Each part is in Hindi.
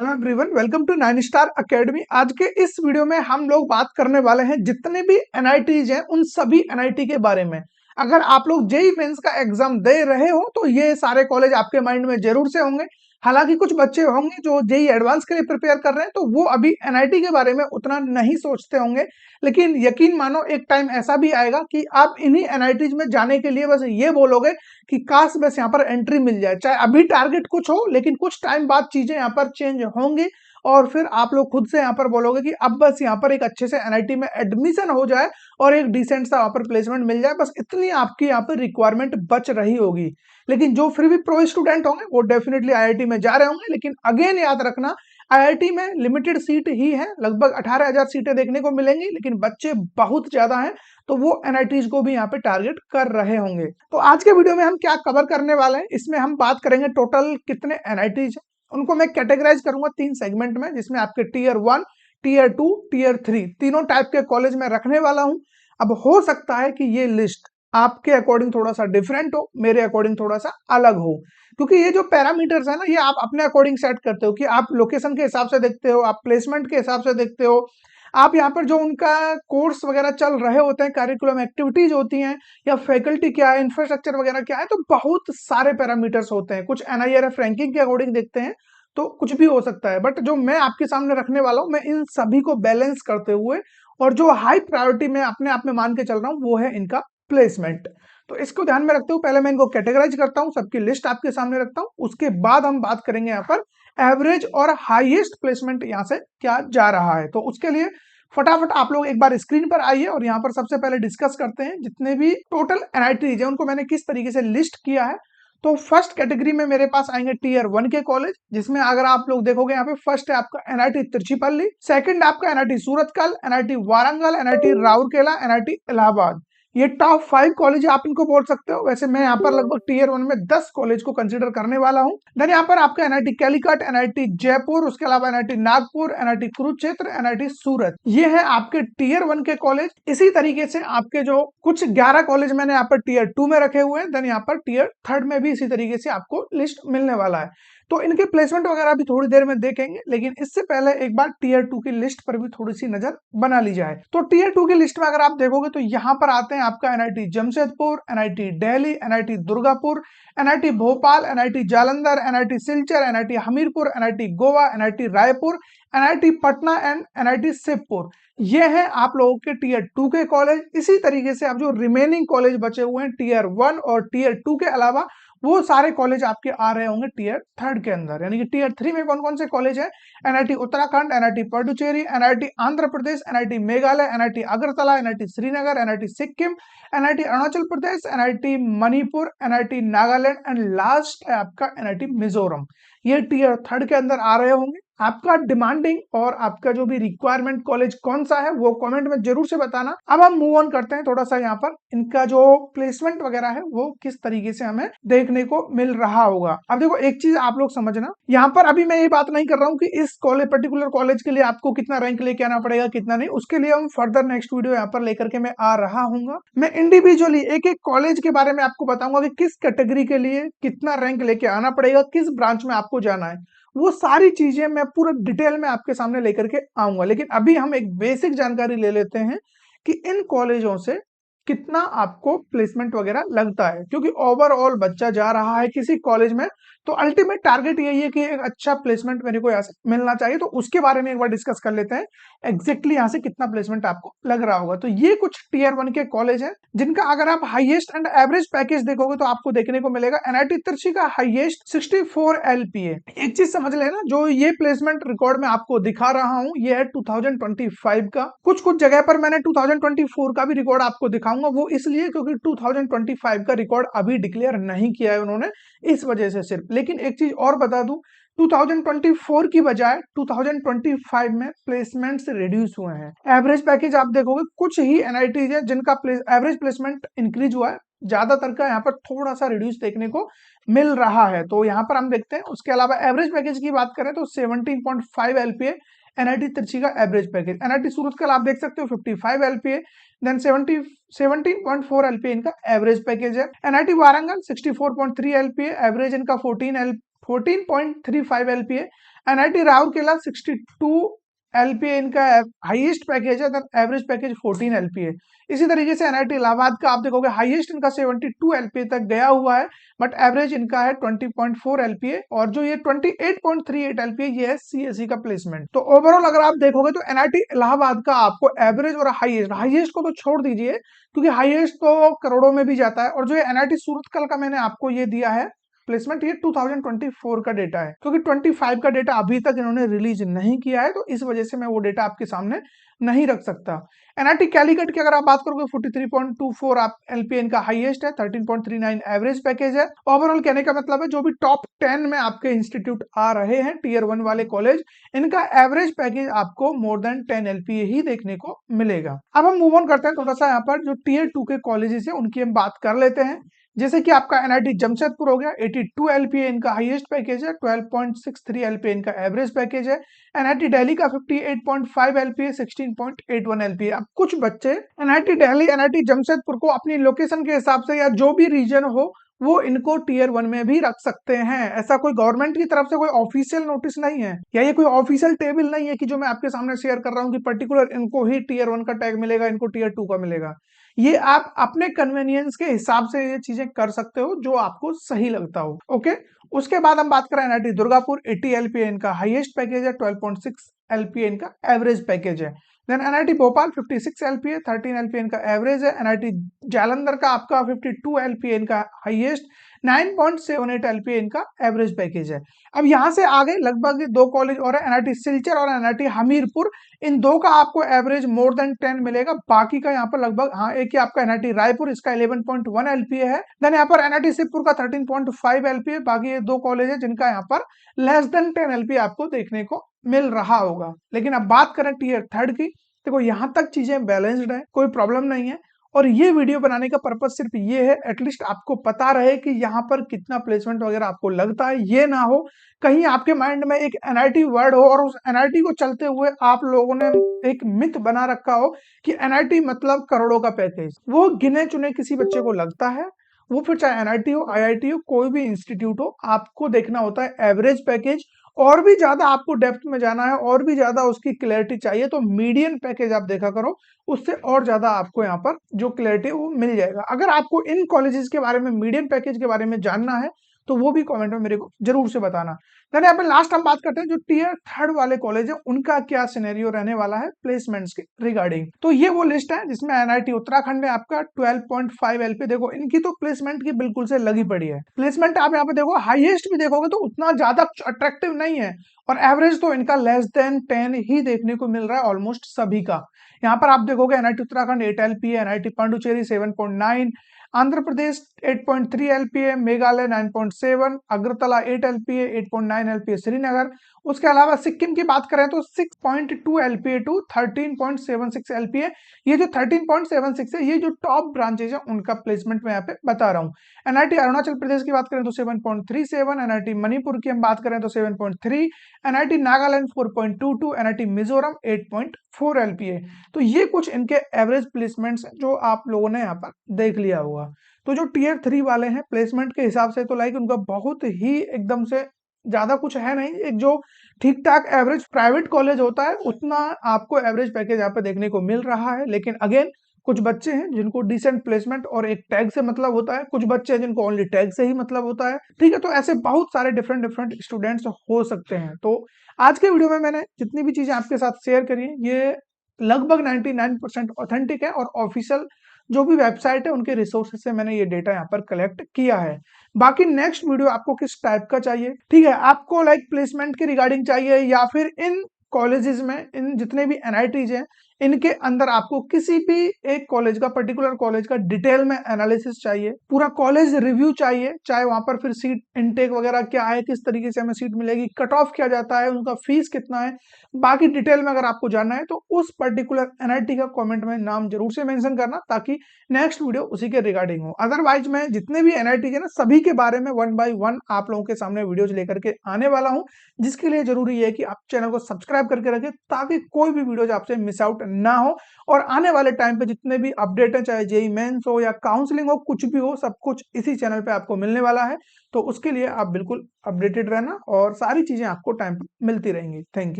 Hello everyone, welcome to 9 star academy. आज के इस वीडियो में हम लोग बात करने वाले हैं जितने भी एनआईटीज हैं उन सभी एनआईटी के बारे में। अगर आप लोग जेई मेंस का एग्जाम दे रहे हो तो ये सारे कॉलेज आपके माइंड में जरूर से होंगे। हालांकि कुछ बच्चे होंगे जो जेई एडवांस के लिए प्रिपेयर कर रहे हैं तो वो अभी एनआईटी के बारे में उतना नहीं सोचते होंगे, लेकिन यकीन मानो एक टाइम ऐसा भी आएगा कि आप इन्हीं एनआईटीज में जाने के लिए बस ये बोलोगे कि काश बस यहाँ पर एंट्री मिल जाए। चाहे अभी टारगेट कुछ हो, लेकिन कुछ टाइम बाद चीजें यहाँ पर चेंज होंगी और फिर आप लोग खुद से यहाँ पर बोलोगे कि अब बस यहाँ पर एक अच्छे से एनआईटी में एडमिशन हो जाए और एक डिसेंट सा वहाँ पर प्लेसमेंट मिल जाए। बस इतनी आपकी यहाँ पर रिक्वायरमेंट बच रही होगी। लेकिन जो फिर भी प्रो स्टूडेंट होंगे वो डेफिनेटली आईआईटी में जा रहे होंगे। लेकिन अगेन याद रखना, आईआईटी में लिमिटेड सीट ही है, लगभग 18,000 सीटें देखने को मिलेंगी, लेकिन बच्चे बहुत ज्यादा हैं तो वो एनआईटीज को भी यहाँ पे टारगेट कर रहे होंगे। तो आज के वीडियो में हम क्या कवर करने वाले हैं, इसमें हम बात करेंगे टोटल कितने एनआईटीज हैं। उनको मैं कैटेगराइज करूंगा 3 सेगमेंट में, जिसमें आपके टीयर 1, टीयर 2, टीयर 3 तीनों टाइप के कॉलेज में रखने वाला हूं। अब हो सकता है कि ये लिस्ट आपके अकॉर्डिंग थोड़ा सा डिफरेंट हो, मेरे अकॉर्डिंग थोड़ा सा अलग हो, क्योंकि ये जो पैरामीटर्स है ना, ये आप अपने अकॉर्डिंग सेट करते हो कि आप लोकेशन के हिसाब से देखते हो, आप प्लेसमेंट के हिसाब से देखते हो, आप यहाँ पर जो उनका कोर्स वगैरह चल रहे होते हैं, करिकुलम एक्टिविटीज होती हैं, या फैकल्टी क्या है, इंफ्रास्ट्रक्चर वगैरह क्या है, तो बहुत सारे पैरामीटर्स होते हैं। कुछ एनआईआरएफ रैंकिंग के अकॉर्डिंग देखते हैं तो कुछ भी हो सकता है, बट जो मैं आपके सामने रखने वाला हूँ, मैं इन सभी को बैलेंस करते हुए और जो हाई प्रायोरिटी में अपने आप में मान के चल रहा हूँ वो है इनका प्लेसमेंट। तो इसको ध्यान में रखते हुए पहले मैं इनको कैटेगराइज करता हूँ, सबकी लिस्ट आपके सामने रखता हूँ, उसके बाद हम बात करेंगे यहाँ पर एवरेज और हाईएस्ट प्लेसमेंट यहाँ से क्या जा रहा है। तो उसके लिए फटाफट आप लोग एक बार स्क्रीन पर आइए और यहाँ पर सबसे पहले डिस्कस करते हैं जितने भी टोटल एनआईटीज है उनको मैंने किस तरीके से लिस्ट किया है। तो फर्स्ट कैटेगरी में मेरे पास आएंगे टीयर 1 के कॉलेज, जिसमें अगर आप लोग देखोगे यहाँ पे फर्स्ट है आपका एनआईटी तिरुचिपल्ली, सेकंड आपका NIT Surathkal, NIT Warangal, NIT Rourkela, NIT Allahabad. ये टॉप 5 कॉलेज आप इनको बोल सकते हो। वैसे मैं यहाँ पर लगभग टीयर 1 में 10 कॉलेज को कंसीडर करने वाला हूँ। देन यहाँ पर आपका एनआईटी कैलीकट, एनआईटी जयपुर, उसके अलावा NIT Nagpur, NIT Kurukshetra, NIT Surat, ये है आपके टीयर 1 के कॉलेज। इसी तरीके से आपके जो कुछ 11 कॉलेज मैंने यहाँ पर टीयर 2 में रखे हुए हैं। देन यहाँ पर टीयर 3 में भी इसी तरीके से आपको लिस्ट मिलने वाला है। तो इनके प्लेसमेंट वगैरह भी थोड़ी देर में देखेंगे, लेकिन इससे पहले एक बार टीयर 2 की लिस्ट पर भी थोड़ी सी नजर बना ली जाए। तो टीयर 2 की लिस्ट में अगर आप देखोगे तो यहाँ पर आते हैं आपका NIT Jamshedpur, NIT Delhi, NIT Durgapur, NIT Bhopal, NIT Jalandhar, NIT Silchar, NIT Hamirpur, NIT Goa, NIT Raipur, NIT Patna and NIT Shivpur. ये है आप लोगों के टीयर 2 के कॉलेज। इसी तरीके से अब जो रिमेनिंग कॉलेज बचे हुए हैं टीयर 1 और टीयर 2 के अलावा, वो सारे कॉलेज आपके आ रहे होंगे टीयर 3 के अंदर। यानी कि टीयर 3 में कौन कौन से कॉलेज है? NIT Uttarakhand, NIT Puducherry, NIT Andhra Pradesh, NIT Meghalaya, NIT Agartala, NIT Srinagar, NIT Sikkim, NIT Arunachal Pradesh, NIT Manipur, NIT Nagaland and last है आपका एनआईटी मिजोरम। ये टीयर 3 के अंदर आ रहे होंगे। आपका डिमांडिंग और आपका जो भी रिक्वायरमेंट कॉलेज कौन सा है वो कमेंट में जरूर से बताना। अब हम मूव ऑन करते हैं थोड़ा सा यहाँ पर इनका जो प्लेसमेंट वगैरह है वो किस तरीके से हमें देखने को मिल रहा होगा। अब देखो एक चीज आप लोग समझना, यहाँ पर अभी मैं ये बात नहीं कर रहा हूँ कि इस कॉलेज पर्टिकुलर कॉलेज के लिए आपको कितना रैंक लेके आना पड़ेगा कितना नहीं, उसके लिए हम फर्दर नेक्स्ट वीडियो यहाँ पर लेकर के मैं आ रहा हूँ। मैं इंडिविजुअली एक एक कॉलेज के बारे में आपको बताऊंगा कि किस कैटेगरी के लिए कितना रैंक लेके आना पड़ेगा, किस ब्रांच में आपको जाना है, वो सारी चीजें मैं पूरा डिटेल में आपके सामने लेकर के आऊंगा। लेकिन अभी हम एक बेसिक जानकारी ले लेते हैं कि इन कॉलेजों से कितना आपको प्लेसमेंट वगैरह लगता है, क्योंकि ओवरऑल बच्चा जा रहा है किसी कॉलेज में तो अल्टीमेट टारगेट यही है कि एक अच्छा प्लेसमेंट मेरे को यहाँ से मिलना चाहिए। तो उसके बारे में एक बार डिस्कस कर लेते हैं एग्जैक्टली यहाँ से कितना प्लेसमेंट आपको लग रहा होगा। तो ये कुछ टीयर 1 के कॉलेज हैं जिनका अगर आप हाईएस्ट एंड एवरेज पैकेज देखोगे तो आपको देखने को मिलेगा एनआईटी तिरछी का हाईएस्ट 64 एलपीए। एक चीज समझ लेना, जो ये प्लेसमेंट रिकॉर्ड में आपको दिखा रहा हूँ ये है 2025 का। कुछ कुछ जगह पर मैंने 2024 का भी रिकॉर्ड आपको दिखाऊंगा, वो इसलिए क्योंकि 2025 का रिकॉर्ड अभी डिक्लेयर नहीं किया है उन्होंने, इस वजह से सिर्फ। लेकिन एक चीज और बता दूं, 2024 की बजाय 2025 में प्लेसमेंट्स रिड्यूस हुए हैं। एवरेज पैकेज आप देखोगे कुछ ही एनआईटीज है जिनका एवरेज प्लेसमेंट इंक्रीज हुआ है, ज्यादातर का यहाँ पर थोड़ा सा रिड्यूस देखने को मिल रहा है। तो यहाँ पर हम देखते हैं। उसके अलावा एवरेज पैकेज की बात करें तो 17.5 एलपीए एनआईटी तिरछी का एवरेज पैकेज। एनआईटी सूरतकल आप देख सकते हो 55 एलपीए, देन 17.4 एलपीए इनका एवरेज पैकेज है। एनआईटी वारंगल 64.3 एलपीए, एवरेज इनका 14.35 एलपीए, एनआईटी राउरकेला 62 एलपीए इनका हाईएस्ट पैकेज है, एवरेज पैकेज 14 एलपीए। इसी तरीके से एनआईटी इलाहाबाद का आप देखोगे हाईएस्ट इनका 72 एलपीए तक गया हुआ है, बट एवरेज इनका है 20.4 एलपीए, और जो ये 28.38 एलपीए ये है सीएसई का प्लेसमेंट। तो ओवरऑल अगर आप देखोगे तो एनआईटी इलाहाबाद का आपको एवरेज और हाईएस्ट को तो छोड़ दीजिए, क्योंकि हाईएस्ट तो करोड़ों में भी जाता है, और जो एनआईटी सूरतकल का मैंने आपको ये दिया है प्लेसमेंट, ये 2024 का डेटा है, क्योंकि 25 का डेटा अभी तक इन्होंने रिलीज नहीं किया है, तो इस वजह से मैं वो डेटा आपके सामने नहीं रख सकता। एनआईटी कैलीकट की अगर आप बात करोगे 43.24 आप एलपीए इनका हाईएस्ट है, 13.39 एवरेज पैकेज है। ओवरऑल कहने का मतलब है जो भी टॉप 10 में आपके इंस्टीट्यूट आ रहे हैं टीयर 1 वाले कॉलेज, इनका एवरेज पैकेज आपको मोर देन 10 एलपीए ही देखने को मिलेगा। अब हम मूव ऑन करते हैं, थोड़ा सा यहाँ पर जो टीयर 2 के कॉलेजेस है उनकी हम बात कर लेते हैं। जैसे कि आपका एनआईटी जमशेदपुर हो गया, 82 एलपीए इनका हाईएस्ट पैकेज है, 12.63 एलपीए इनका एवरेज पैकेज है। एनआईटी दिल्ली का 58.5 एलपीए, 16.81 एलपीए। अब कुछ बच्चे एनआईटी दिल्ली, एनआईटी जमशेदपुर को अपनी लोकेशन के हिसाब से या जो भी रीजन हो वो इनको टीयर 1 में भी रख सकते हैं। ऐसा कोई गवर्नमेंट की तरफ से कोई ऑफिशियल नोटिस नहीं है, या ये कोई ऑफिशियल टेबल नहीं है कि जो मैं आपके सामने शेयर कर रहा हूँ कि पर्टिकुलर इनको ही टीयर 1 का टैग मिलेगा, इनको टीयर 2 का मिलेगा। ये आप अपने कन्वेनियंस के हिसाब से ये चीजें कर सकते हो जो आपको सही लगता हो। ओके, उसके बाद हम बात करें एनआईटी दुर्गापुर, 80 एलपीए इनका हाईएस्ट पैकेज है, 12.6 एलपीए इनका एवरेज पैकेज है। Then NIT Bhopal 56 LPA, 13 LPA इनका एवरेज है। एनआईटी जालंधर का आपका 52 एलपीए इनका हाईएस्ट, 9.78 एलपीए इनका एवरेज पैकेज है। अब यहां से आगे लगभग 2 कॉलेज और है, एनआईटी सिलचर और एनआईटी हमीरपुर, इन दो का आपको एवरेज मोर देन 10 मिलेगा। बाकी का यहाँ पर लगभग, हाँ एक ही आपका एनआईटी रायपुर, इसका 11.1 एलपीए है। देन यहाँ पर एनआईटी शिवपुर का 13.5 एलपीए। बाकी ये 2 कॉलेज है जिनका यहाँ पर लेस देन 10 एलपीए आपको देखने को मिल रहा होगा। लेकिन अब बात करें टीयर 3 की, देखो यहां तक चीजें बैलेंस्ड है, कोई प्रॉब्लम नहीं है। और ये वीडियो बनाने का पर्पज सिर्फ ये है, एटलीस्ट आपको पता रहे कि यहाँ पर कितना प्लेसमेंट वगैरह आपको लगता है। ये ना हो कहीं आपके माइंड में एक एनआईटी वर्ड हो और उस एनआईटी को चलते हुए आप लोगों ने एक मिथ बना रखा हो कि एनआईटी मतलब करोड़ों का पैकेज। वो गिने चुने किसी बच्चे को लगता है, वो फिर चाहे एनआईटी हो, आईआईटी हो, कोई भी इंस्टीट्यूट हो, आपको देखना होता है एवरेज पैकेज। और भी ज्यादा आपको डेप्थ में जाना है और भी ज्यादा उसकी क्लैरिटी चाहिए तो मीडियन पैकेज आप देखा करो, उससे और ज्यादा आपको यहाँ पर जो क्लैरिटी है वो मिल जाएगा। अगर आपको इन कॉलेजेस के बारे में, मीडियन पैकेज के बारे में जानना है तो वो भी कमेंट में मेरे को जरूर से बताना। देन यहाँ पे लास्ट हम बात करते हैं जो टीयर 3 वाले कॉलेज है उनका क्या सिनेरियो रहने वाला है प्लेसमेंट्स के रिगार्डिंग। तो ये वो लिस्ट है जिसमें एनआईटी उत्तराखंड में आपका 12.5 एलपी, देखो इनकी तो प्लेसमेंट की बिल्कुल से लगी पड़ी है। प्लेसमेंट आप यहाँ पे देखो, हाईएस्ट भी देखोगे तो उतना ज्यादा अट्रैक्टिव नहीं है, और एवरेज तो इनका लेस देन 10 ही देखने को मिल रहा है ऑलमोस्ट सभी का। यहाँ पर आप देखोगे NIT Uttarakhand 8 LPA, NIT Puducherry 7.9, Andhra Pradesh 8.3 LPA, Meghalaya 9.7, Agartala 8 LPA, 8.9 LPA Srinagar. उसके अलावा सिक्किम की बात करें तो 6.2 एलपीए टू 13.76 एलपीए। ये जो 13.76 है ये जो टॉप ब्रांचेज है उनका प्लेसमेंट मैं यहाँ पे बता रहा हूँ। एनआईटी अरुणाचल प्रदेश की बात करें तो 7.37, एनआईटी मणिपुर की हम बात करें तो 7.3, NIT Nagaland 4.22, NIT Mizoram 8.4 LPA. तो ये कुछ इनके एवरेज प्लेसमेंट्स जो आप लोगों ने यहाँ पर देख लिया होगा। तो जो टीयर 3 वाले हैं प्लेसमेंट के हिसाब से तो लाइक उनका बहुत ही एकदम से ज्यादा कुछ है नहीं, एक जो ठीक ठाक एवरेज प्राइवेट कॉलेज होता है उतना आपको एवरेज पैकेज यहाँ पे देखने को मिल रहा है। लेकिन अगेन कुछ बच्चे हैं जिनको डिसेंट प्लेसमेंट और एक टैग से मतलब होता है, कुछ बच्चे हैं जिनको ओनली टैग से ही मतलब होता है। ठीक है, तो ऐसे बहुत सारे डिफरेंट डिफरेंट स्टूडेंट्स हो सकते हैं। तो आज के वीडियो में मैंने जितनी भी चीजें आपके साथ शेयर करी है ये लगभग 99% ऑथेंटिक है, और ऑफिशियल जो भी वेबसाइट है उनके रिसोर्सेज से मैंने ये डेटा यहाँ पर कलेक्ट किया है। बाकी नेक्स्ट वीडियो आपको किस टाइप का चाहिए, ठीक है, आपको लाइक प्लेसमेंट के रिगार्डिंग चाहिए या फिर इन कॉलेजेस में, इन जितने भी एनआईटीज हैं इनके अंदर आपको किसी भी एक कॉलेज का, पर्टिकुलर कॉलेज का डिटेल में एनालिसिस चाहिए, पूरा कॉलेज रिव्यू चाहिए, चाहे वहां पर फिर सीट इनटेक वगैरह क्या है, किस तरीके से हमें सीट मिलेगी, कट ऑफ क्या जाता है, उनका फीस कितना है, बाकी डिटेल में अगर आपको जानना है तो उस पर्टिकुलर एनआईटी का कमेंट में नाम जरूर से मेंशन करना ताकि नेक्स्ट वीडियो उसी के रिगार्डिंग हो। अदरवाइज मैं जितने भी एनआईटी है ना सभी के बारे में 1 by 1 आप लोगों के सामने वीडियोज लेकर के आने वाला हूं, जिसके लिए जरूरी है कि आप चैनल को सब्सक्राइब करके रखें ताकि कोई भी वीडियोज आपसे मिस आउट ना हो। और आने वाले टाइम पे जितने भी अपडेट है, चाहे जेई मेंस हो या काउंसलिंग हो, कुछ भी हो, सब कुछ इसी चैनल पे आपको मिलने वाला है। तो उसके लिए आप बिल्कुल अपडेटेड रहना और सारी चीजें आपको टाइम पर मिलती रहेंगी। Thank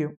you.